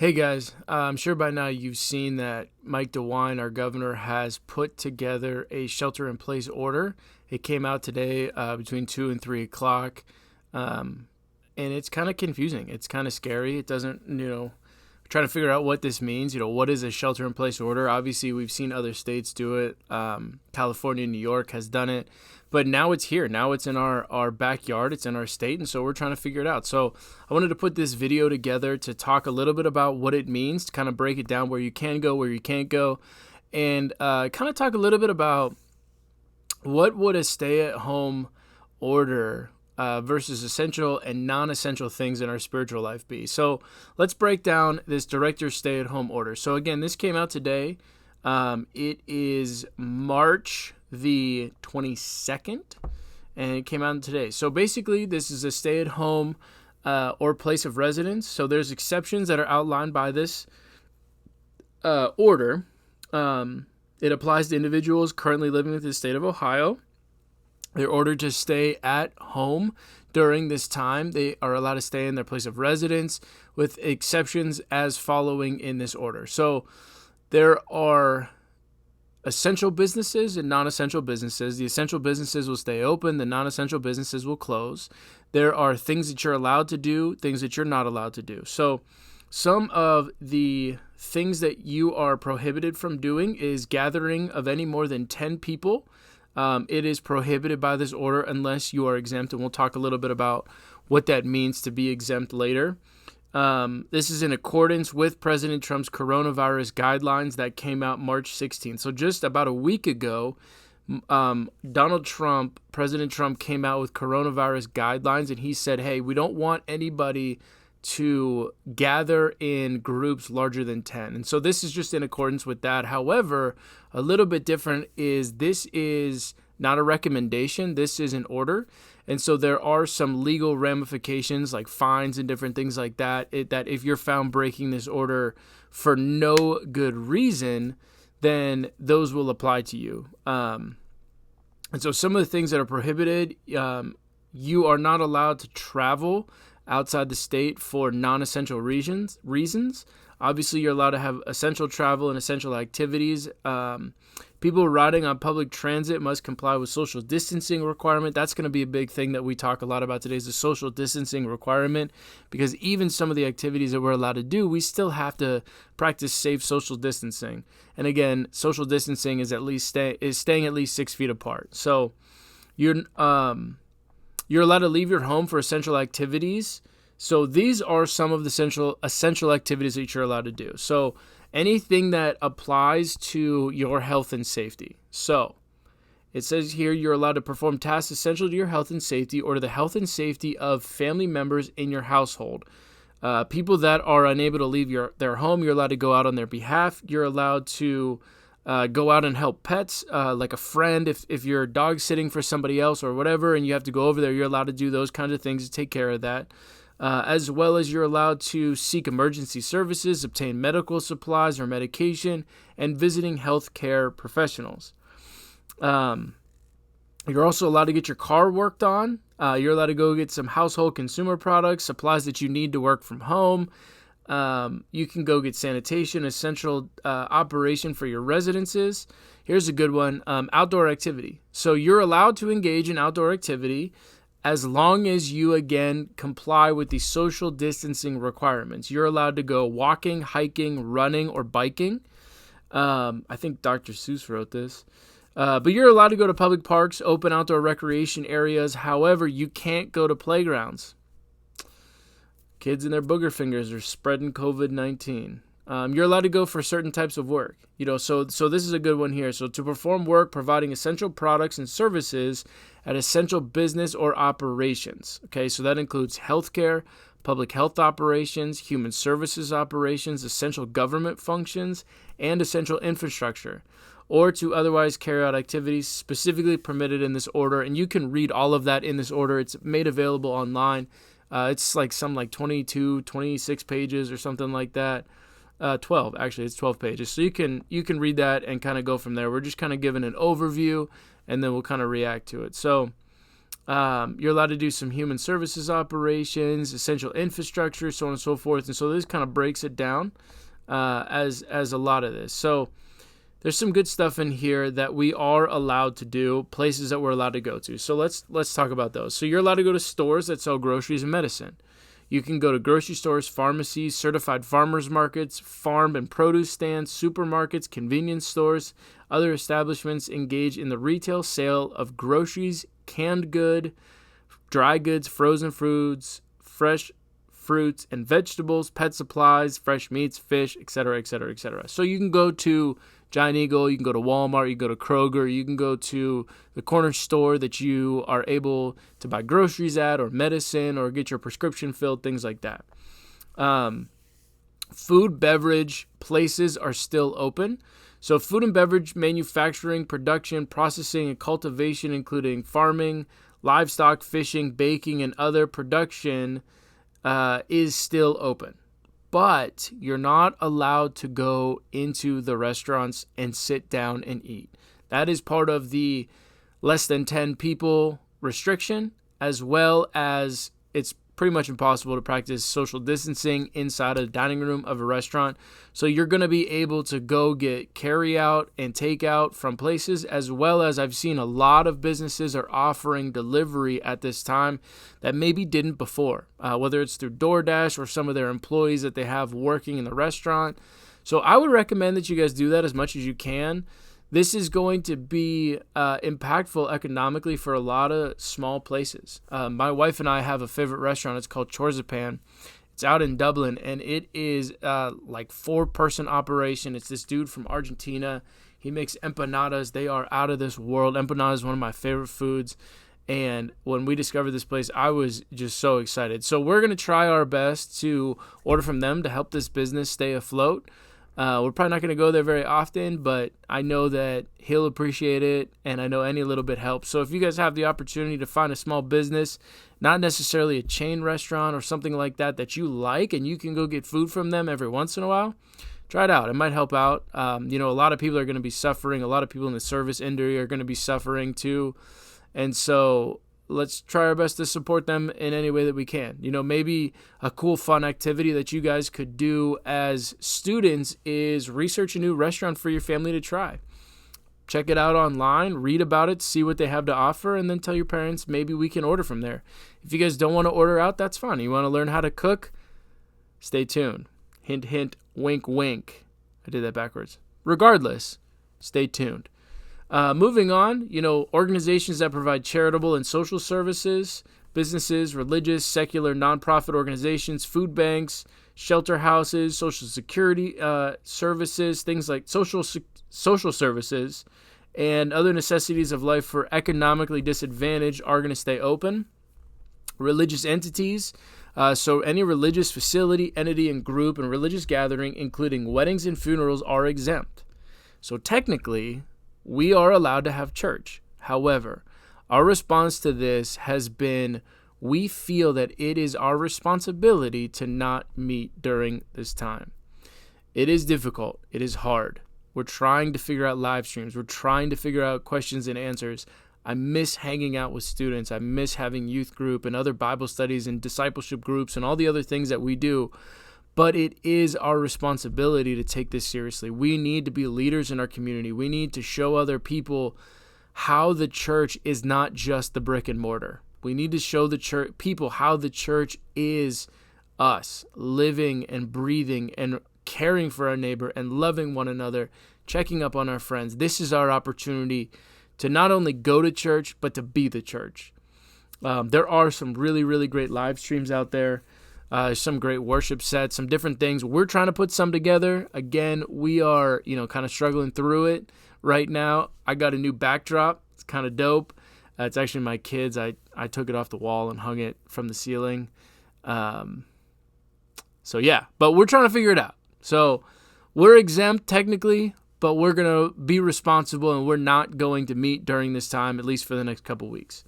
Hey guys, I'm sure by now you've seen that Mike DeWine, our governor, has put together a shelter-in-place order. It came out today between 2 and 3 o'clock, and it's kind of confusing. It's kind of scary. It doesn't, trying to figure out what this means. What is a shelter-in-place order? Obviously, we've seen other states do it. California, New York has done it. But now it's here. Now it's in our backyard. It's in our state. And so we're trying to figure it out. So I wanted to put this video together to talk a little bit about what it means, to kind of break it down where you can go, where you can't go, and kind of talk a little bit about what would a stay-at-home order versus essential and non-essential things in our spiritual life be. So let's break down this director's stay-at-home order. So again, this came out today. It is March the 22nd, and it came out today. So basically, this is a stay-at-home or place of residence. So there's exceptions that are outlined by this order. It applies to individuals currently living in the state of Ohio. They're ordered to stay at home during this time. They are allowed to stay in their place of residence with exceptions as following in this order. So there are essential businesses and non-essential businesses. The essential businesses will stay open. The non-essential businesses will close. There are things that you're allowed to do, things that you're not allowed to do. So some of the things that you are prohibited from doing is gathering of any more than 10 people. It is prohibited by this order unless you are exempt, and we'll talk a little bit about what that means to be exempt later. This is in accordance with President Trump's coronavirus guidelines that came out March 16th. So just about a week ago, President Trump came out with coronavirus guidelines, and he said, hey, we don't want anybody to gather in groups larger than 10. And so this is just in accordance with that. However, a little bit different is this is not a recommendation. This is an order. And so there are some legal ramifications like fines and different things like that, that if you're found breaking this order for no good reason, then those will apply to you. And so some of the things that are prohibited, you are not allowed to travel outside the state for non-essential reasons. Obviously, you're allowed to have essential travel and essential activities. People riding on public transit must comply with social distancing requirement. That's going to be a big thing that we talk a lot about today is the social distancing requirement, because even some of the activities that we're allowed to do, we still have to practice safe social distancing. And again, social distancing is staying at least 6 feet apart. So you're allowed to leave your home for essential activities. So these are some of the essential activities that you're allowed to do. So anything that applies to your health and safety. So it says here you're allowed to perform tasks essential to your health and safety or to the health and safety of family members in your household. People that are unable to leave their home, you're allowed to go out on their behalf. You're allowed to go out and help pets, like a friend. If you're dog sitting for somebody else or whatever, and you have to go over there, you're allowed to do those kinds of things to take care of that. As well as you're allowed to seek emergency services, obtain medical supplies or medication, and visiting healthcare professionals. You're also allowed to get your car worked on. You're allowed to go get some household consumer products, supplies that you need to work from home. You can go get sanitation, essential operation for your residences. Here's a good one, outdoor activity. So you're allowed to engage in outdoor activity as long as you, again, comply with the social distancing requirements. You're allowed to go walking, hiking, running, or biking. I think Dr. Seuss wrote this. But you're allowed to go to public parks, open outdoor recreation areas. However, you can't go to playgrounds. Kids and their booger fingers are spreading COVID-19. You're allowed to go for certain types of work. So this is a good one here. So to perform work providing essential products and services at essential business or operations. Okay, so that includes healthcare, public health operations, human services operations, essential government functions, and essential infrastructure, or to otherwise carry out activities specifically permitted in this order. And you can read all of that in this order. It's made available online. It's like 22, 26 pages or something like that. 12, actually, it's 12 pages. So you can read that and kind of go from there. We're just kind of giving an overview, and then we'll kind of react to it. So You're allowed to do some human services operations, essential infrastructure, so on and so forth. And so this kind of breaks it down as a lot of this. So there's some good stuff in here that we are allowed to do, places that we're allowed to go to. So let's talk about those. So you're allowed to go to stores that sell groceries and medicine. You can go to grocery stores, pharmacies, certified farmers markets, farm and produce stands, supermarkets, convenience stores. Other establishments engage in the retail sale of groceries, canned good, dry goods, frozen foods, fresh fruits and vegetables, pet supplies, fresh meats, fish, etc., etc., etc. So you can go to Giant Eagle, you can go to Walmart, you can go to Kroger, you can go to the corner store that you are able to buy groceries at, or medicine, or get your prescription filled, things like that. Food, beverage places are still open. So food and beverage manufacturing, production, processing, and cultivation, including farming, livestock, fishing, baking, and other production is still open. But you're not allowed to go into the restaurants and sit down and eat. That is part of the less than 10 people restriction, as well as it's pretty much impossible to practice social distancing inside a dining room of a restaurant. So you're going to be able to go get carry out and take out from places, as well as I've seen a lot of businesses are offering delivery at this time that maybe didn't before, whether it's through DoorDash or some of their employees that they have working in the restaurant. So I would recommend that you guys do that as much as you can. This is going to be impactful economically for a lot of small places. My wife and I have a favorite restaurant. It's called Chorzapan. It's out in Dublin, and it is like 4-person operation. It's this dude from Argentina. He makes empanadas. They are out of this world. Empanada is one of my favorite foods. And when we discovered this place, I was just so excited. So we're going to try our best to order from them to help this business stay afloat. We're probably not going to go there very often, but I know that he'll appreciate it, and I know any little bit helps. So if you guys have the opportunity to find a small business, not necessarily a chain restaurant or something like that that you like, and you can go get food from them every once in a while, try it out. It might help out. A lot of people are going to be suffering. A lot of people in the service industry are going to be suffering too. And so let's try our best to support them in any way that we can. Maybe a cool, fun activity that you guys could do as students is research a new restaurant for your family to try. Check it out online, read about it, see what they have to offer, and then tell your parents maybe we can order from there. If you guys don't want to order out, that's fine. You want to learn how to cook? Stay tuned. Hint, hint, wink, wink. I did that backwards. Regardless, stay tuned. Moving on, organizations that provide charitable and social services, businesses, religious, secular, nonprofit organizations, food banks, shelter houses, social security services, things like social services, and other necessities of life for economically disadvantaged are going to stay open. Religious entities, so any religious facility, entity, and group and religious gathering, including weddings and funerals, are exempt. So technically, we are allowed to have church. However, our response to this has been we feel that it is our responsibility to not meet during this time. It is difficult. It is hard. We're trying to figure out live streams. We're trying to figure out questions and answers. I miss hanging out with students. I miss having youth group and other Bible studies and discipleship groups and all the other things that we do. But it is our responsibility to take this seriously. We need to be leaders in our community. We need to show other people how the church is not just the brick and mortar. We need to show the church people how the church is us, living and breathing and caring for our neighbor and loving one another, checking up on our friends. This is our opportunity to not only go to church, but to be the church. There are some really, really great live streams out there. Some great worship sets, some different things. We're trying to put some together. Again, we are, kind of struggling through it right now. I got a new backdrop. It's kind of dope. It's actually my kids. I took it off the wall and hung it from the ceiling. So yeah, but we're trying to figure it out. So we're exempt technically, but we're going to be responsible and we're not going to meet during this time, at least for the next couple weeks.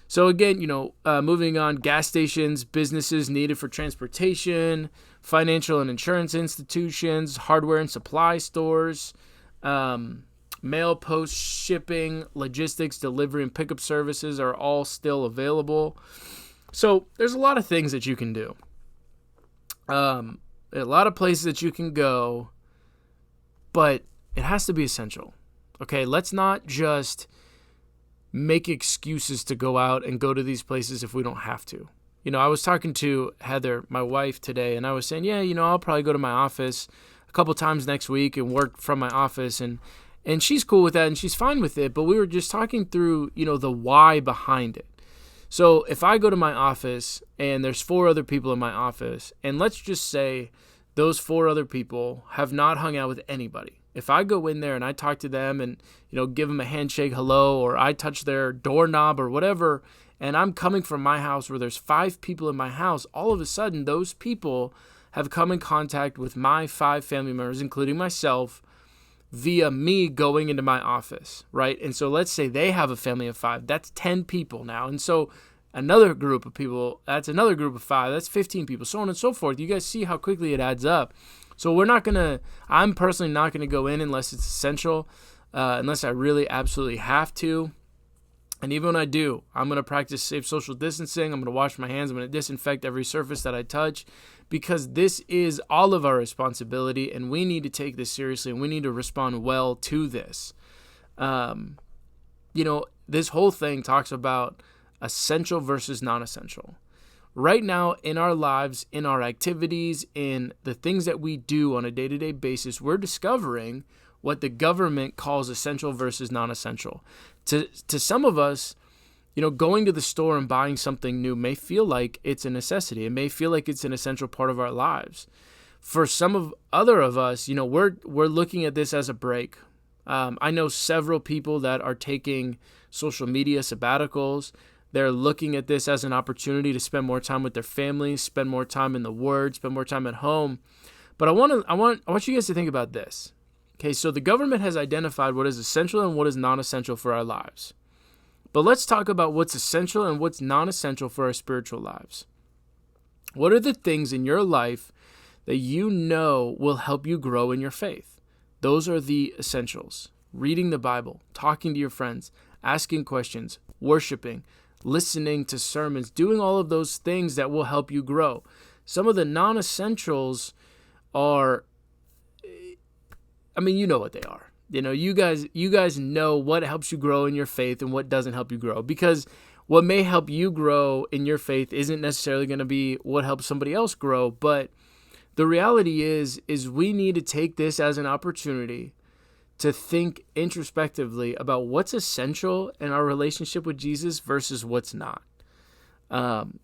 So again, moving on, gas stations, businesses needed for transportation, financial and insurance institutions, hardware and supply stores, Mail, post, shipping, logistics, delivery, and pickup services are all still available. So there's a lot of things that you can do. A lot of places that you can go, but it has to be essential. Okay, let's not just make excuses to go out and go to these places if we don't have to. I was talking to Heather, my wife, today, and I was saying, I'll probably go to my office a couple times next week and work from my office, and she's cool with that, and she's fine with it, but we were just talking through, the why behind it. So if I go to my office and there's 4 other people in my office, and let's just say those 4 other people have not hung out with anybody. If I go in there and I talk to them and, give them a handshake, hello, or I touch their doorknob or whatever, and I'm coming from my house where there's 5 people in my house, all of a sudden those people have come in contact with my 5 family members, including myself, via me going into my office, right? And so let's say they have a family of 5. That's 10 people now. And so another group of people, that's another group of 5. That's 15 people, so on and so forth. You guys see how quickly it adds up. So I'm personally not going to go in unless it's essential, unless I really absolutely have to. And even when I do, I'm going to practice safe social distancing. I'm going to wash my hands. I'm going to disinfect every surface that I touch, because this is all of our responsibility, and we need to take this seriously, and we need to respond well to this. This whole thing talks about essential versus non-essential. Right now in our lives, in our activities, in the things that we do on a day-to-day basis, we're discovering what the government calls essential versus non-essential. To some of us, going to the store and buying something new may feel like it's a necessity. It may feel like it's an essential part of our lives. For some of us, we're looking at this as a break. I know several people that are taking social media sabbaticals. They're looking at this as an opportunity to spend more time with their families, spend more time in the Word, spend more time at home. But I want you guys to think about this. Okay, so the government has identified what is essential and what is non-essential for our lives. But let's talk about what's essential and what's non-essential for our spiritual lives. What are the things in your life that will help you grow in your faith? Those are the essentials. Reading the Bible, talking to your friends, asking questions, worshiping, listening to sermons, doing all of those things that will help you grow. Some of the non-essentials are, you know what they are. You guys know what helps you grow in your faith and what doesn't help you grow, because what may help you grow in your faith isn't necessarily going to be what helps somebody else grow. But the reality is we need to take this as an opportunity to think introspectively about what's essential in our relationship with Jesus versus what's not. And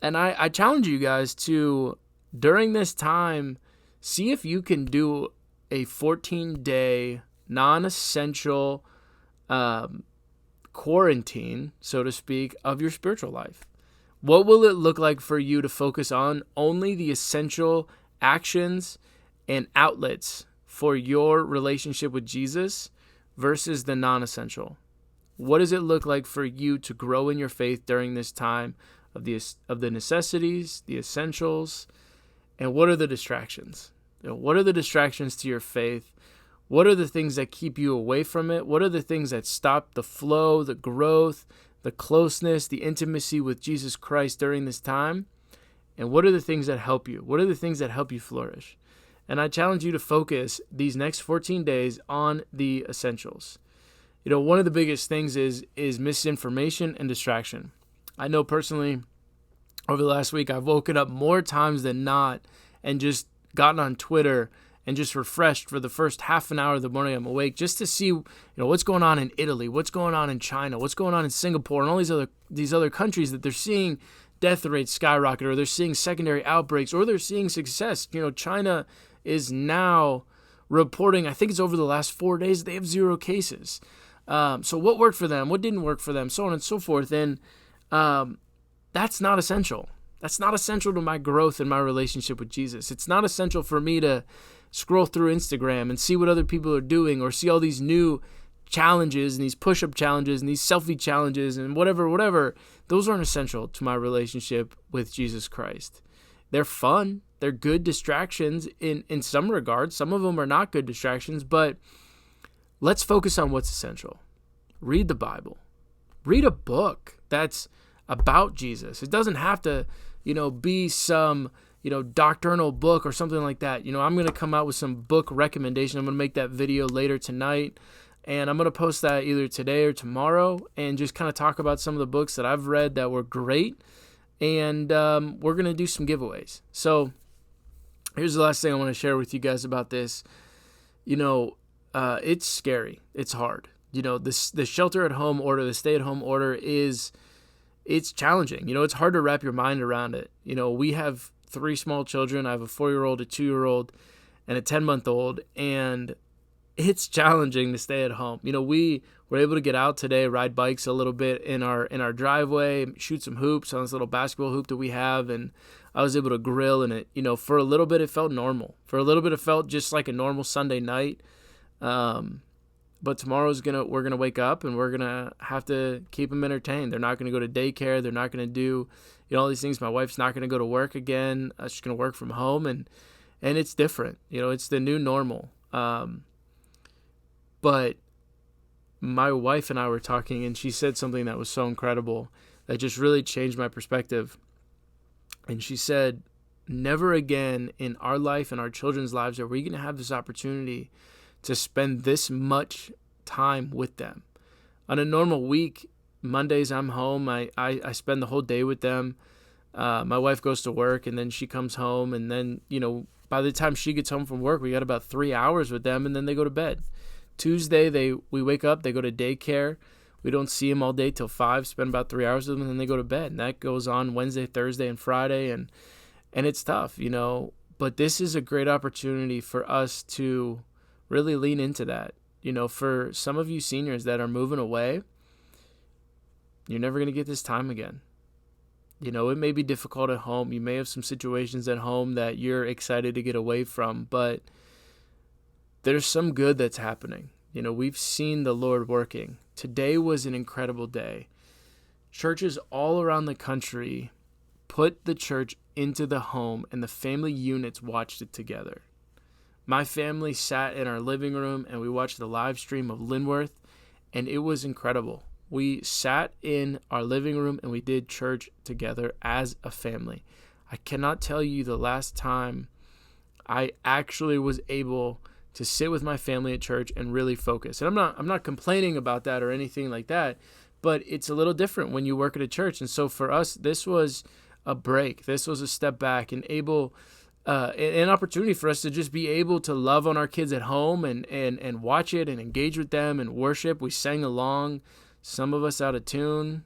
I challenge you guys to, during this time, see if you can do a 14-day non-essential quarantine, so to speak, of your spiritual life. What will it look like for you to focus on only the essential actions and outlets for your relationship with Jesus versus the non-essential? What does it look like for you to grow in your faith during this time of the necessities, the essentials, and what are the distractions? What are the distractions to your faith? What are the things that keep you away from it? What are the things that stop the flow, the growth, the closeness, the intimacy with Jesus Christ during this time? And what are the things that help you? What are the things that help you flourish? And I challenge you to focus these next 14 days on the essentials. One of the biggest things is misinformation and distraction. I know personally, over the last week, I've woken up more times than not and just gotten on Twitter and just refreshed for the first half an hour of the morning I'm awake, just to see what's going on in Italy, what's going on in China, what's going on in Singapore, and all these other countries that they're seeing death rates skyrocket, or they're seeing secondary outbreaks, or they're seeing success. China is now reporting, I think it's over the last 4 days, they have 0 cases. So what worked for them? What didn't work for them? So on and so forth. And that's not essential. That's not essential to my growth in my relationship with Jesus. It's not essential for me to scroll through Instagram and see what other people are doing, or see all these new challenges and these push-up challenges and these selfie challenges and whatever. Those aren't essential to my relationship with Jesus Christ. They're fun. They're good distractions in some regards. Some of them are not good distractions, but let's focus on what's essential. Read the Bible. Read a book that's about Jesus. It doesn't have to, be some, doctrinal book or something like that. I'm going to come out with some book recommendation. I'm going to make that video later tonight, and I'm going to post that either today or tomorrow and just kind of talk about some of the books that I've read that were great. And we're going to do some giveaways. So here's the last thing I want to share with you guys about this. It's scary. It's hard. The shelter at home order, the stay at home order it's challenging. It's hard to wrap your mind around it. We have 3 small children. I have a 4-year-old, a 2-year-old, and a 10-month-old, and it's challenging to stay at home. We were able to get out today, ride bikes a little bit in our driveway, shoot some hoops on this little basketball hoop that we have, and I was able to grill in it. For a little bit it felt normal. For a little bit it felt just like a normal Sunday night. But tomorrow's we're gonna wake up and we're gonna have to keep them entertained. They're not gonna go to daycare. They're not gonna do all these things. My wife's not gonna go to work again. She's gonna work from home, and it's different. It's the new normal. But my wife and I were talking, and she said something that was so incredible that just really changed my perspective. And she said, never again in our life and our children's lives are we going to have this opportunity to spend this much time with them. On a normal week, Mondays I'm home. I spend the whole day with them. My wife goes to work, and then she comes home, and then, by the time she gets home from work, we got about 3 hours with them, and then they go to bed. Tuesday, we wake up, they go to daycare. We don't see them all day till 5, spend about 3 hours with them, and then they go to bed. And that goes on Wednesday, Thursday, and Friday, and it's tough, But this is a great opportunity for us to really lean into that. For some of you seniors that are moving away, you're never going to get this time again. It may be difficult at home. You may have some situations at home that you're excited to get away from, but there's some good that's happening. We've seen the Lord working. Today was an incredible day. Churches all around the country put the church into the home, and the family units watched it together. My family sat in our living room, and we watched the live stream of Linworth, and it was incredible. We sat in our living room, and we did church together as a family. I cannot tell you the last time I actually was able to sit with my family at church and really focus. And I'm not complaining about that or anything like that, but it's a little different when you work at a church. And so for us, this was a break. This was a step back and an opportunity for us to just be able to love on our kids at home and watch it and engage with them and worship. We sang along, some of us out of tune,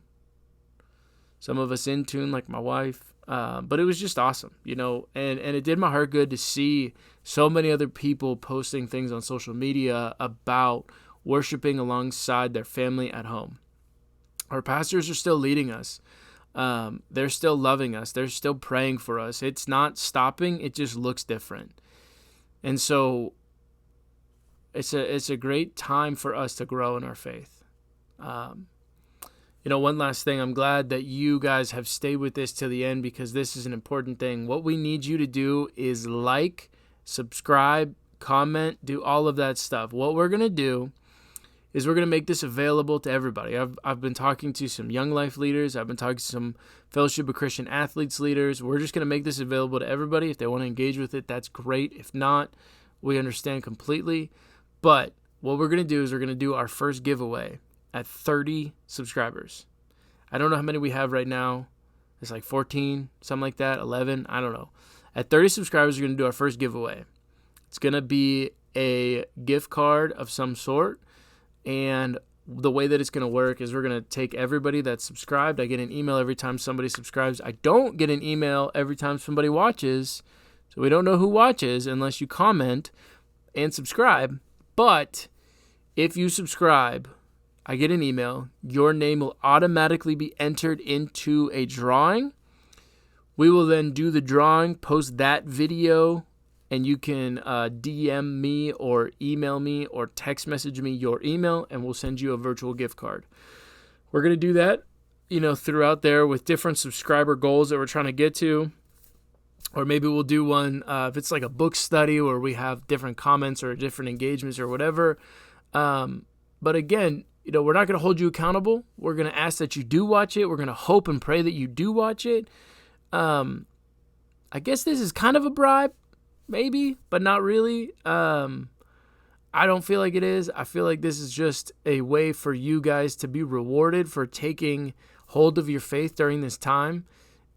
some of us in tune like my wife. But it was just awesome, and it did my heart good to see so many other people posting things on social media about worshiping alongside their family at home. Our pastors are still leading us. They're still loving us. They're still praying for us. It's not stopping. It just looks different. And so it's a great time for us to grow in our faith. One last thing, I'm glad that you guys have stayed with this till the end because this is an important thing. What we need you to do is like, subscribe, comment, do all of that stuff. What we're going to do is we're going to make this available to everybody. I've been talking to some Young Life leaders. I've been talking to some Fellowship of Christian Athletes leaders. We're just going to make this available to everybody. If they want to engage with it, that's great. If not, we understand completely. But what we're going to do is we're going to do our first giveaway at 30 subscribers. I don't know how many we have right now. It's like 14, something like that, 11, I don't know. At 30 subscribers, we're going to do our first giveaway. It's going to be a gift card of some sort. And the way that it's going to work is we're going to take everybody that's subscribed. I get an email every time somebody subscribes. I don't get an email every time somebody watches. So we don't know who watches unless you comment and subscribe. But if you subscribe, I get an email. Your name will automatically be entered into a drawing. We will then do the drawing, post that video, and you can DM me or email me or text message me your email, and we'll send you a virtual gift card. We're going to do that, throughout there with different subscriber goals that we're trying to get to. Or maybe we'll do one if it's like a book study where we have different comments or different engagements or whatever. But again, we're not going to hold you accountable. We're going to ask that you do watch it. We're going to hope and pray that you do watch it. I guess this is kind of a bribe, maybe, but not really. I don't feel like it is. I feel like this is just a way for you guys to be rewarded for taking hold of your faith during this time.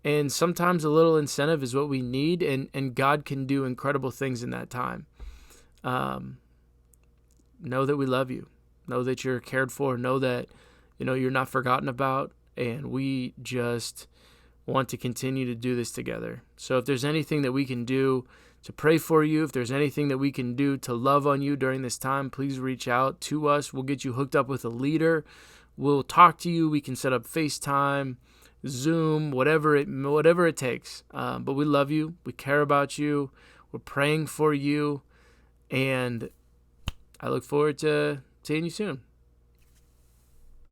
And sometimes a little incentive is what we need, and God can do incredible things in that time. Know that we love you. Know that you're cared for. Know that, you're not forgotten about. And we just want to continue to do this together. So if there's anything that we can do to pray for you, if there's anything that we can do to love on you during this time, please reach out to us. We'll get you hooked up with a leader. We'll talk to you. We can set up FaceTime, Zoom, whatever it takes. But we love you. We care about you. We're praying for you. And I look forward to seeing you soon.